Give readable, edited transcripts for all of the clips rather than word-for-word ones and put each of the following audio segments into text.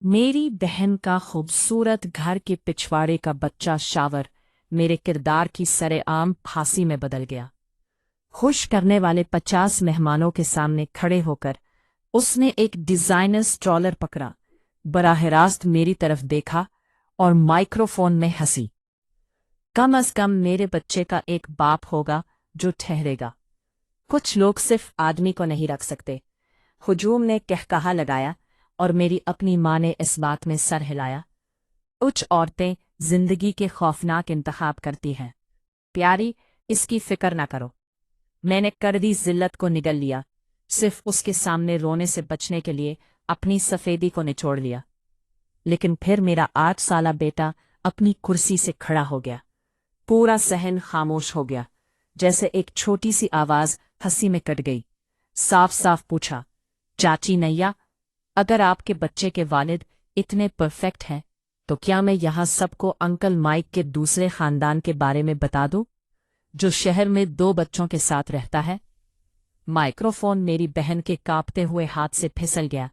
मेरी बहन का खूबसूरत घर के पिछवाड़े का बच्चा शावर मेरे किरदार की सरेआम फांसी में बदल गया। खुश करने वाले 50 मेहमानों के सामने खड़े होकर उसने एक डिजाइनर स्ट्रॉलर पकड़ा, बराह रास्त मेरी तरफ देखा और माइक्रोफोन में हंसी। कम अज कम मेरे बच्चे का एक बाप होगा जो ठहरेगा। कुछ लोग सिर्फ आदमी को नहीं रख सकते। हुजूम ने कहकहा लगाया और मेरी अपनी माँ ने इस बात में सर हिलाया। कुछ औरतें जिंदगी के खौफनाक इंतखाब करती हैं। प्यारी, इसकी फिक्र ना करो। मैंने कर दी जिल्लत को निगल लिया, सिर्फ उसके सामने रोने से बचने के लिए अपनी सफेदी को निचोड़ लिया। लेकिन फिर मेरा 8 साला बेटा अपनी कुर्सी से खड़ा हो गया। पूरा सहन खामोश हो गया, जैसे एक छोटी सी आवाज हंसी में कट गई। साफ साफ पूछा, चाची नैया, अगर आपके बच्चे के वालिद इतने परफेक्ट हैं तो क्या मैं यहाँ सबको अंकल माइक के दूसरे खानदान के बारे में बता दूं, जो शहर में 2 बच्चों के साथ रहता है? माइक्रोफोन मेरी बहन के कांपते हुए हाथ से फिसल गया।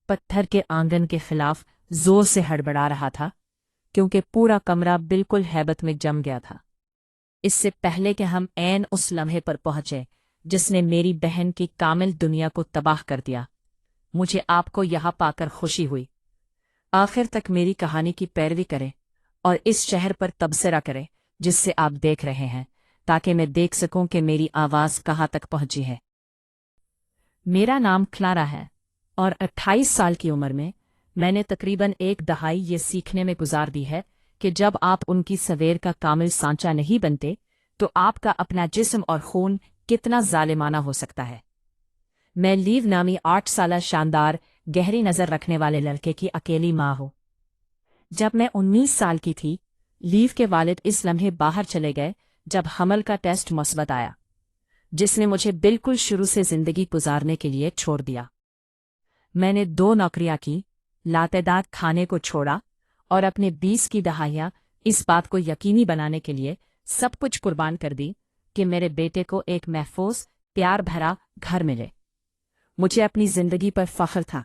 पत्थर के आंगन के खिलाफ जोर से हड़बड़ा रहा था, क्योंकि पूरा कमरा बिल्कुल हैबत में जम गया था। इससे पहले कि हम ऐन उस लम्हे पर पहुंचे जिसने मेरी बहन की कामिल दुनिया को तबाह कर दिया, मुझे आपको यहाँ पाकर खुशी हुई। आखिर तक मेरी कहानी की पैरवी करें और इस शहर पर तबसरा करें जिससे आप देख रहे हैं, ताकि मैं देख सकूं कि मेरी आवाज़ कहाँ तक पहुंची है। मेरा नाम क्लारा है और 28 साल की उम्र में मैंने तकरीबन 1 दहाई ये सीखने में गुजार दी है कि जब आप उनकी सवेर का कामिल सांचा नहीं बनते तो आपका अपना जिस्म और खून कितना जालिमाना हो सकता है। मैं लीव नामी 8 साला शानदार गहरी नज़र रखने वाले लड़के की अकेली माँ हूँ। जब मैं 19 साल की थी, लीव के वालिद इस लम्हे बाहर चले गए जब हमल का टेस्ट मुस्बत आया, जिसने मुझे बिल्कुल शुरू से जिंदगी गुजारने के लिए छोड़ दिया। मैंने 2 नौकरियां की, लातेदार खाने को छोड़ा और अपने 20 की दहाइयां इस बात को यकीनी बनाने के लिए सब कुछ कुर्बान कर दी कि मेरे बेटे को एक महफूज, प्यार भरा घर मिले। मुझे अपनी जिंदगी पर फख्र था,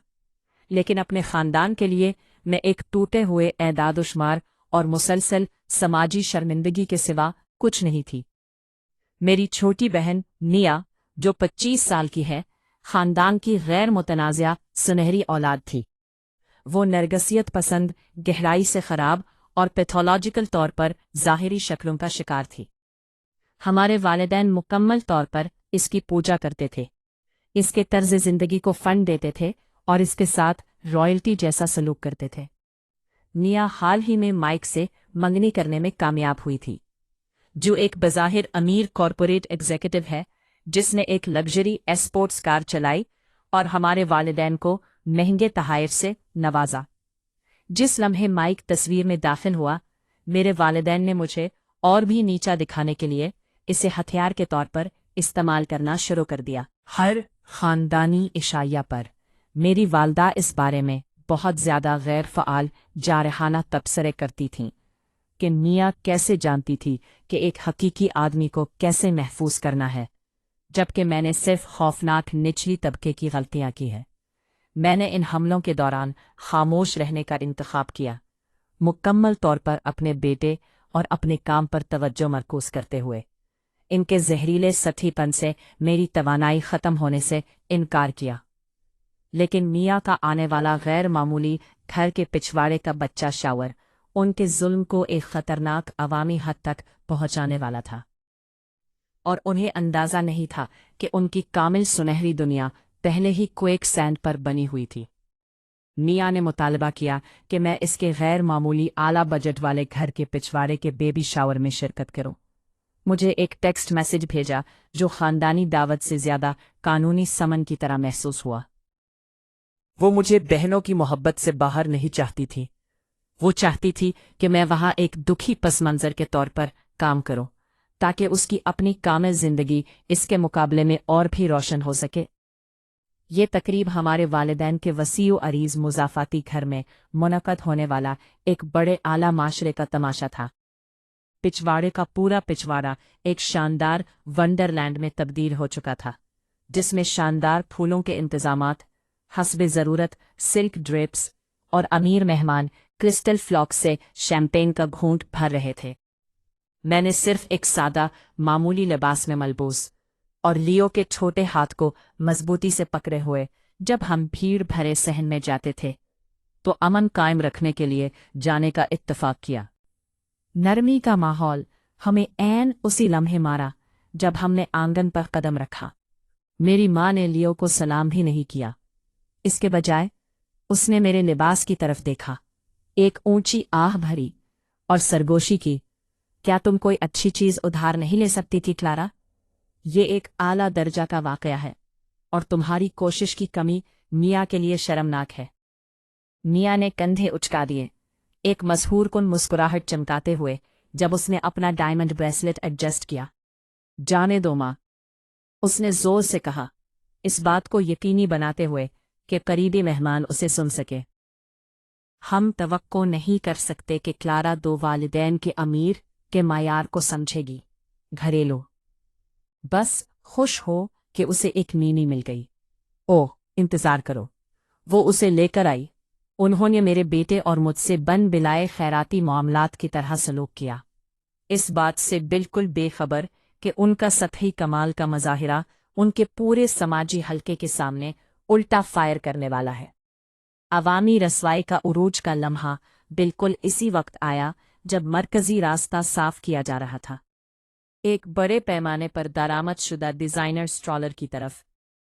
लेकिन अपने खानदान के लिए मैं एक टूटे हुए एदाद-ओ-शुमार और मुसलसल समाजी शर्मिंदगी के सिवा कुछ नहीं थी। मेरी छोटी बहन निया, जो 25 साल की है, खानदान की गैर मुतनाज़िया सुनहरी औलाद थी। वो नरगसियत पसंद, गहराई से खराब और पैथोलॉजिकल तौर पर ज़ाहिरी शक्लों का शिकार थी। हमारे वालिदैन मुकम्मल तौर पर इसकी पूजा करते थे, इसके तर्ज जिंदगी को फंड देते थे और इसके साथ रॉयल्टी जैसा सलूक करते थे। निया हाल ही में माइक से मंगनी करने में कामयाब हुई थी, जो एक बज़ाहिर अमीर कॉरपोरेट एग्जीक्यूटिव है, जिसने एक लग्जरी एस्पोर्ट्स कार चलाई और हमारे वालिदैन को महंगे तहाइफ से नवाजा। जिस लम्हे माइक तस्वीर में दाखिल हुआ, मेरे वालिदैन ने मुझे और भी नीचा दिखाने के लिए इसे हथियार के तौर पर इस्तेमाल करना शुरू कर दिया। हर खानदानी इशाया पर मेरी वालदा इस बारे में बहुत ज़्यादा गैर फ़आल जारहाना तबसरे करती थीं कि मियाँ कैसे जानती थी कि एक हकीकी आदमी को कैसे महफूज करना है, जबकि मैंने सिर्फ खौफनाक निचली तबके की गलतियाँ की हैं। मैंने इन हमलों के दौरान खामोश रहने का इंतखाब किया, मुकम्मल तौर पर अपने बेटे और अपने काम पर तवज्जो मरकूज करते हुए। इनके जहरीले सठीपन से मेरी तवानाई ख़त्म होने से इनकार किया। लेकिन मियाँ का आने वाला गैर मामूली घर के पिछवाड़े का बच्चा शावर उनके जुल्म को एक ख़तरनाक अवामी हद तक पहुँचाने वाला था, और उन्हें अंदाज़ा नहीं था कि उनकी कामिल सुनहरी दुनिया पहले ही क्वेक सैंड पर बनी हुई थी। मियाँ ने मुतालबा किया कि मैं इसके गैर मामूली आला बजट वाले घर के पिछवाड़े के बेबी शावर में शिरकत करूं। मुझे एक टेक्स्ट मैसेज भेजा जो खानदानी दावत से ज़्यादा कानूनी समन की तरह महसूस हुआ। वो मुझे बहनों की मोहब्बत से बाहर नहीं चाहती थी। वो चाहती थी कि मैं वहाँ एक दुखी पस मंज़र के तौर पर काम करूं, ताकि उसकी अपनी कामिल ज़िंदगी इसके मुकाबले में और भी रोशन हो सके। ये तकरीब हमारे वालिदैन के वसीउ अरीज़ मुज़ाफ़ाती घर में मुनक़द होने वाला एक बड़े आला माशरे का तमाशा था। पिछवाड़े का पूरा पिछवाड़ा एक शानदार वंडरलैंड में तब्दील हो चुका था, जिसमें शानदार फूलों के इंतज़ामात, हस्बे ज़रूरत सिल्क ड्रेप्स और अमीर मेहमान क्रिस्टल फ्लॉक्स से शैंपेन का घूंट भर रहे थे। मैंने सिर्फ एक सादा मामूली लिबास में मलबूस और लियो के छोटे हाथ को मजबूती से पकड़े हुए जब हम भीड़ भरे सहन में जाते थे तो अमन कायम रखने के लिए जाने का इत्तेफाक किया। नरमी का माहौल हमें ऐन उसी लम्हे मारा जब हमने आंगन पर कदम रखा। मेरी माँ ने लियो को सलाम भी नहीं किया। इसके बजाय उसने मेरे लिबास की तरफ देखा, एक ऊंची आह भरी और सरगोशी की। क्या तुम कोई अच्छी चीज उधार नहीं ले सकती थी क्लारा? ये एक आला दर्जा का वाकया है और तुम्हारी कोशिश की कमी मिया के लिए शर्मनाक है। मिया ने कंधे उचका दिए, एक मशहूर कुन मुस्कुराहट चमकाते हुए जब उसने अपना डायमंड ब्रेसलेट एडजस्ट किया। जाने दो माँ, उसने जोर से कहा, इस बात को यकीनी बनाते हुए कि करीबी मेहमान उसे सुन सके। हम तवक्को नहीं कर सकते कि क्लारा दो वालिदैन के अमीर के मायार को समझेगी। घरेलू बस खुश हो कि उसे एक नीनी मिल गई। ओह, इंतजार करो। वो उसे लेकर आई। उन्होंने मेरे बेटे और मुझसे बन बिलाए खैराती मामलात की तरह सलूक किया, इस बात से बिल्कुल बेखबर कि उनका सतही कमाल का मज़ाहिरा उनके पूरे समाजी हलके के सामने उल्टा फायर करने वाला है। अवामी रसवाई का उरूज का लम्हा बिल्कुल इसी वक्त आया जब मरकजी रास्ता साफ किया जा रहा था, एक बड़े पैमाने पर दरामदशुदा डिज़ाइनर स्ट्रॉलर की तरफ,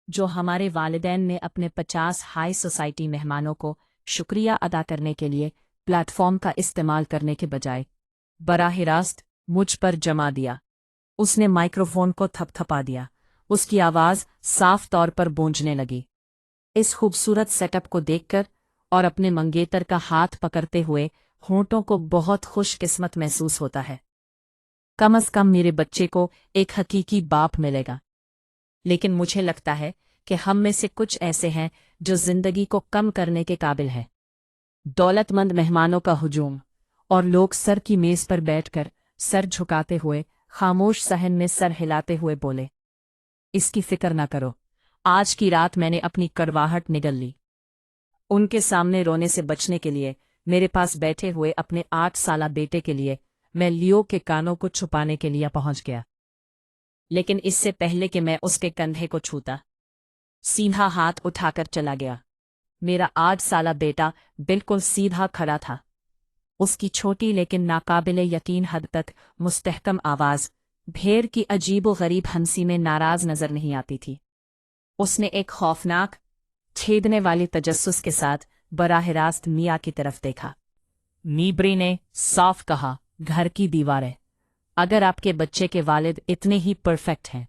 जो हमारे वालिदैन ने अपने 50 हाई सोसाइटी मेहमानों को शुक्रिया अदा करने के लिए प्लेटफॉर्म का इस्तेमाल करने के बजाय बराह रास्त मुझ पर जमा दिया। उसने माइक्रोफोन को थपथपा दिया। उसकी आवाज़ साफ तौर पर गूंजने लगी। इस खूबसूरत सेटअप को देखकर और अपने मंगेतर का हाथ पकड़ते हुए होंठों को बहुत खुशकिस्मत महसूस होता है। कम अज कम मेरे बच्चे को एक हकीकी बाप मिलेगा। लेकिन मुझे लगता है कि हम में से कुछ ऐसे हैं जो जिंदगी को कम करने के काबिल हैं। दौलतमंद मेहमानों का हुजूम और लोग सर की मेज पर बैठकर सर झुकाते हुए खामोश सहन में सर हिलाते हुए बोले, इसकी फिक्र न करो, आज की रात मैंने अपनी कड़वाहट निगल ली। उनके सामने रोने से बचने के लिए मेरे पास बैठे हुए अपने 8 साला बेटे के लिए मैं लियो के कानों को छुपाने के लिए पहुंच गया। लेकिन इससे पहले कि मैं उसके कंधे को छूता, सीधा हाथ उठाकर चला गया। मेरा 8 साला बेटा बिल्कुल सीधा खड़ा था। उसकी छोटी लेकिन नाकाबिले यकीन हद तक मुस्तहकम आवाज़ भेड़ की अजीबो-गरीब हंसी में नाराज नजर नहीं आती थी। उसने एक खौफनाक छेदने वाली तजस्सुस के साथ बराह रास्त मिया की तरफ देखा। नीब्री ने साफ कहा, घर की दीवारें, अगर आपके बच्चे के वालिद इतने ही परफेक्ट हैं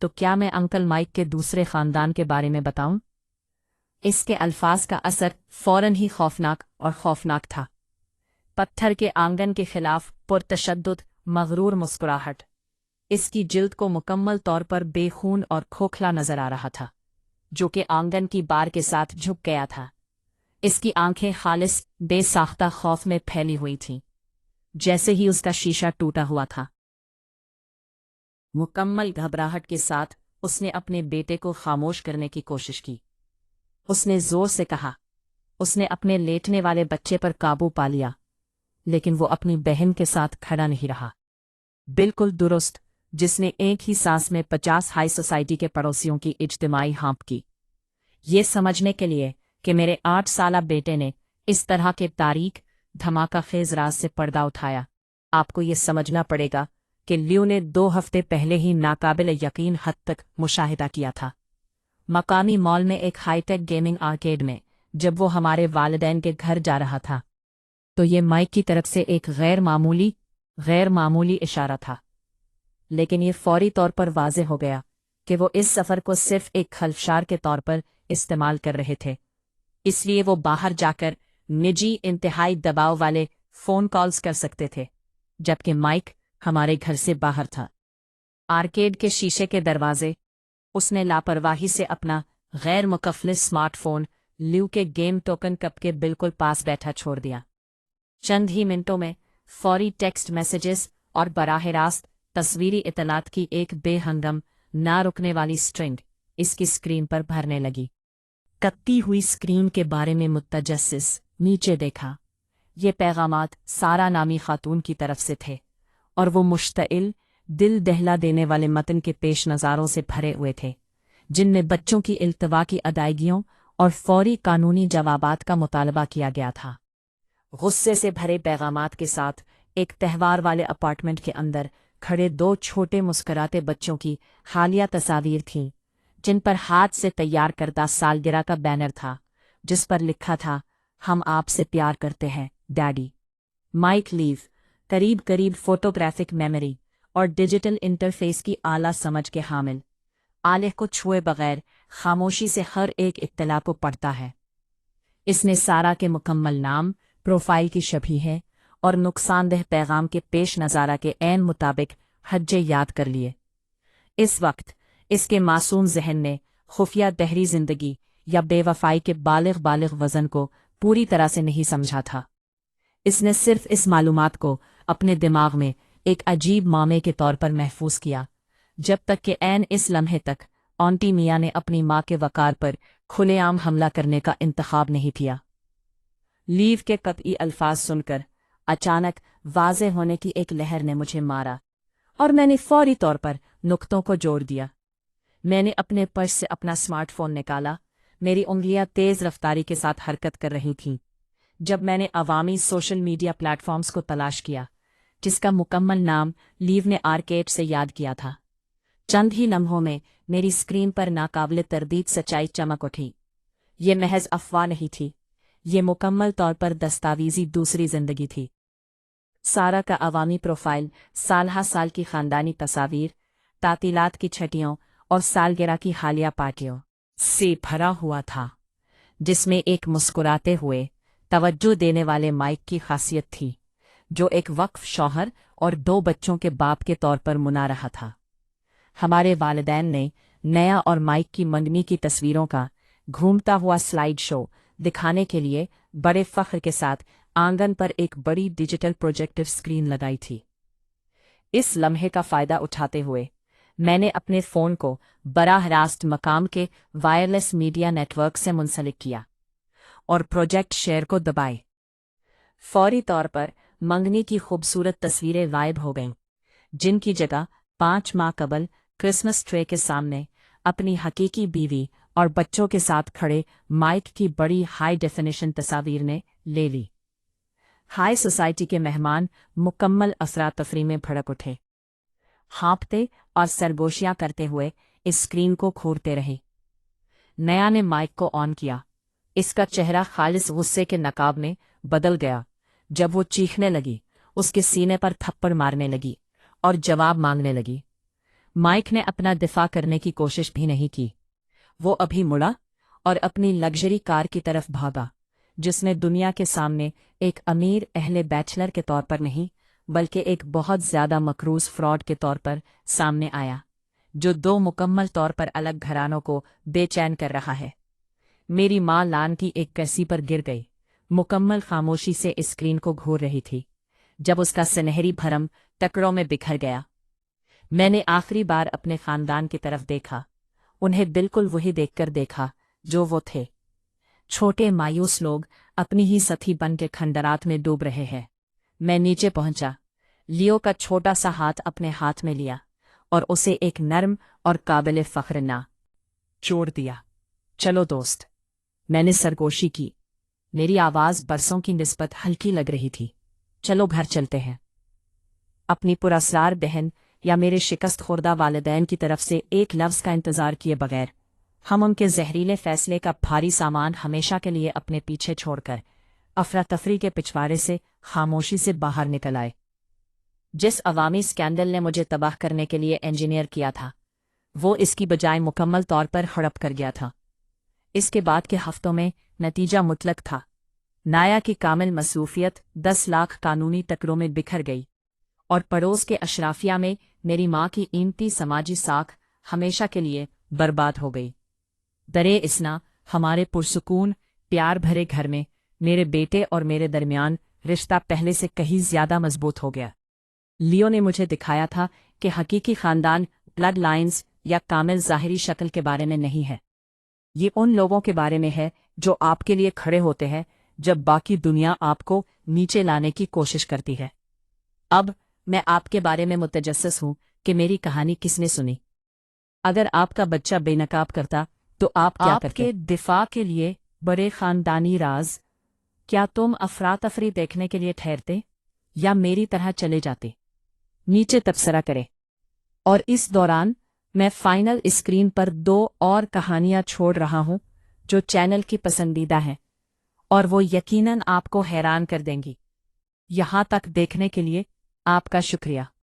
तो क्या मैं अंकल माइक के दूसरे खानदान के बारे में बताऊं? इसके अल्फाज का असर फौरन ही खौफनाक और खौफनाक था। पत्थर के आंगन के खिलाफ पुरतशद्दुद मगरूर मुस्कुराहट इसकी जिल्द को मुकम्मल तौर पर बेखून और खोखला नजर आ रहा था, जो कि आंगन की बार के साथ झुक गया था। इसकी आंखें खालिस बेसाख्ता खौफ में फैली हुई थीं, जैसे ही उसका शीशा टूटा हुआ था। मुकम्मल घबराहट के साथ उसने अपने बेटे को खामोश करने की कोशिश की। उसने जोर से कहा, उसने अपने लेटने वाले बच्चे पर काबू पा लिया, लेकिन वो अपनी बहन के साथ खड़ा नहीं रहा। बिल्कुल दुरुस्त, जिसने एक ही सांस में 50 हाई सोसाइटी के पड़ोसियों की इज्तिमाई हाँप की, ये समझने के लिए कि मेरे 8 साला बेटे ने इस तरह के तारीख धमाका खेज राज से पर्दा उठाया। आपको ये समझना पड़ेगा कि लियो ने 2 हफ्ते पहले ही नाकाबिल यकीन हद तक मुशाहिदा किया था, मकामी मॉल में एक हाईटेक गेमिंग आर्केड में, जब वो हमारे वालिदैन के घर जा रहा था। तो ये माइक की तरफ से एक गैर मामूली इशारा था, लेकिन ये फौरी तौर पर वाज़ेह हो गया कि वो इस सफ़र को सिर्फ एक खलफशार के तौर पर इस्तेमाल कर रहे थे। इसलिए वो बाहर जाकर निजी इंतहाई दबाव वाले फ़ोन कॉल्स कर सकते थे, जबकि माइक हमारे घर से बाहर था। आर्केड के शीशे के दरवाजे उसने लापरवाही से अपना गैर मुकफ़्लिस स्मार्टफोन लियो के गेम टोकन कप के बिल्कुल पास बैठा छोड़ दिया। चंद ही मिनटों में फौरी टेक्स्ट मैसेजेस और बराह रास्त तस्वीरी इतलात की एक बेहंगम ना रुकने वाली स्ट्रिंग इसकी स्क्रीन पर भरने लगी। कत्ती हुई स्क्रीन के बारे में मुतजस्सिस नीचे देखा। ये पैगामात सारा नामी खातून की तरफ से थे और वो मुश्तइल, दिल दहला देने वाले मतन के पेश नज़ारों से भरे हुए थे, जिनमें बच्चों की इल्तवा की अदायगियों और फौरी कानूनी जवाबात का मुतालबा किया गया था। गुस्से से भरे पैगामात के साथ एक त्यौहार वाले अपार्टमेंट के अंदर खड़े दो छोटे मुस्कराते बच्चों की हालिया तस्वीर थीं, जिन पर हाथ से तैयार करदा सालगिरह का बैनर था, जिस पर लिखा था, हम आपसे प्यार करते हैं डैडी। माइक लीव करीब करीब फोटोग्राफिक मेमोरी और डिजिटल इंटरफेस की आला समझ के हामिल, आलेह को छुए बगैर खामोशी से हर एक इत्तला को पढ़ता है। इसने सारा के मुकम्मल नाम, प्रोफाइल की शबीह है और नुकसानदेह पैगाम के पेश नज़ारा के ऐन मुताबिक हज्जे याद कर लिए। इस वक्त इसके मासूम जहन ने खुफिया दहरी जिंदगी या बेवफाई के बालिग वज़न को पूरी तरह से नहीं समझा था। इसने सिर्फ इस मालूमात को अपने दिमाग में एक अजीब मामे के तौर पर महफूज किया, जब तक कि ऐन इस लम्हे तक आंटी मियाँ ने अपनी माँ के वकार पर खुलेआम हमला करने का इंतखाब नहीं किया। लीव के कतई अल्फाज सुनकर अचानक वाज़े होने की एक लहर ने मुझे मारा और मैंने फौरी तौर पर नुक्तों को जोड़ दिया। मैंने अपने पर्स से अपना स्मार्टफोन निकाला। मेरी उंगलियां तेज़ रफ्तारी के साथ हरकत कर रही थीं जब मैंने अवामी सोशल मीडिया प्लेटफॉर्म्स को तलाश किया, जिसका मुकम्मल नाम लीव ने आर्केड से याद किया था। चंद ही लम्हों में मेरी स्क्रीन पर नाकाबिले तरदीद सच्चाई चमक उठी। ये महज अफवाह नहीं थी, ये मुकम्मल तौर पर दस्तावेजी दूसरी जिंदगी थी। सारा का अवामी प्रोफाइल साल साल की खानदानी तस्वीर, तातीलात की छटियों और सालगिरह की हालिया पार्टियों से भरा हुआ था, जिसमें एक मुस्कुराते हुए तवज्जो देने वाले माइक की खासियत थी, जो एक वक्फ शौहर और दो बच्चों के बाप के तौर पर मुना रहा था। हमारे वालिदैन ने नया और माइक की मंगनी की तस्वीरों का घूमता हुआ स्लाइड शो दिखाने के लिए बड़े फख्र के साथ आंगन पर एक बड़ी डिजिटल प्रोजेक्टर स्क्रीन लगाई थी। इस लम्हे का फ़ायदा उठाते हुए मैंने अपने फ़ोन को बराह रास्त मकाम के वायरलेस मीडिया नेटवर्क से मुंसलिक किया और प्रोजेक्ट शेयर को दबाए। फौरी तौर पर मंगनी की खूबसूरत तस्वीरें गायब हो गईं, जिनकी जगह 5 माह कबल क्रिसमस ट्रे के सामने अपनी हकीकी बीवी और बच्चों के साथ खड़े माइक की बड़ी हाई डेफिनेशन तस्वीर ने ले ली। हाई सोसाइटी के मेहमान मुकम्मल अफरा तफरी में भड़क उठे, हाँपते और सरगोशियां करते हुए इस स्क्रीन को घूरते रहे। नया ने माइक को ऑन किया। इसका चेहरा खालिस गुस्से के नकाब में बदल गया जब वो चीखने लगी, उसके सीने पर थप्पड़ मारने लगी और जवाब मांगने लगी। माइक ने अपना दिफा करने की कोशिश भी नहीं की। वो अभी मुड़ा और अपनी लग्जरी कार की तरफ भागा, जिसने दुनिया के सामने एक अमीर अहले बैचलर के तौर पर नहीं, बल्कि एक बहुत ज़्यादा मकरूज़ फ्रॉड के तौर पर सामने आया, जो 2 मुकम्मल तौर पर अलग घरानों को बेचैन कर रहा है। मेरी माँ लान की एक कर्सी पर गिर गई, मुकम्मल खामोशी से इस स्क्रीन को घूर रही थी, जब उसका सुनहरी भरम टुकड़ों में बिखर गया। मैंने आखिरी बार अपने खानदान की तरफ देखा, उन्हें बिल्कुल वही देखकर देखा जो वो थे, छोटे मायूस लोग अपनी ही सथी बन के खंडरात में डूब रहे हैं। मैं नीचे पहुंचा, लियो का छोटा सा हाथ अपने हाथ में लिया और उसे एक नर्म और काबिल फ़ख्र ना छोड़ दिया। चलो दोस्त, मैंने सरगोशी की। मेरी आवाज़ बरसों की निस्बत हल्की लग रही थी। चलो घर चलते हैं। अपनी पुरस्कार बहन या मेरे शिकस्त खुर्दा वालिदैन की तरफ से एक लफ्ज़ का इंतज़ार किए बगैर हम उनके जहरीले फैसले का भारी सामान हमेशा के लिए अपने पीछे छोड़कर अफरा तफरी के पिछवाड़े से खामोशी से बाहर निकल आए। जिस अवामी स्कैंडल ने मुझे तबाह करने के लिए इंजीनियर किया था, वो इसकी बजाय मुकम्मल तौर पर हड़प कर गया था। इसके बाद के हफ्तों में नतीजा मुतलक था। नाया की कामिल मसरूफियत 10 लाख कानूनी टकरों में बिखर गई और पड़ोस के अशराफिया में मेरी माँ की कीमती समाजी साख हमेशा के लिए बर्बाद हो गई। दरे इसना हमारे पुरसुकून प्यार भरे घर में मेरे बेटे और मेरे दरमियान रिश्ता पहले से कहीं ज्यादा मजबूत हो गया। लियो ने मुझे दिखाया था कि हकीकी खानदान ब्लड लाइन्स या कामिल ज़ाहिरी शक्ल के बारे में नहीं है। ये उन लोगों के बारे में है जो आपके लिए खड़े होते हैं جب باقی دنیا آپ کو نیچے لانے کی کوشش کرتی ہے۔ اب میں آپ کے بارے میں متجسس ہوں کہ میری کہانی کس نے سنی۔ اگر آپ کا بچہ بے نقاب کرتا تو آپ کیا کرتے؟ کے دفاع کے لیے بڑے خاندانی راز، کیا تم افراتفری دیکھنے کے لیے ٹھہرتے یا میری طرح چلے جاتے؟ نیچے تبصرہ کریں۔ اور اس دوران میں فائنل اسکرین پر 2 اور کہانیاں چھوڑ رہا ہوں جو چینل کی پسندیدہ ہیں، اور وہ یقیناً آپ کو حیران کر دیں گی۔ یہاں تک دیکھنے کے لیے آپ کا شکریہ۔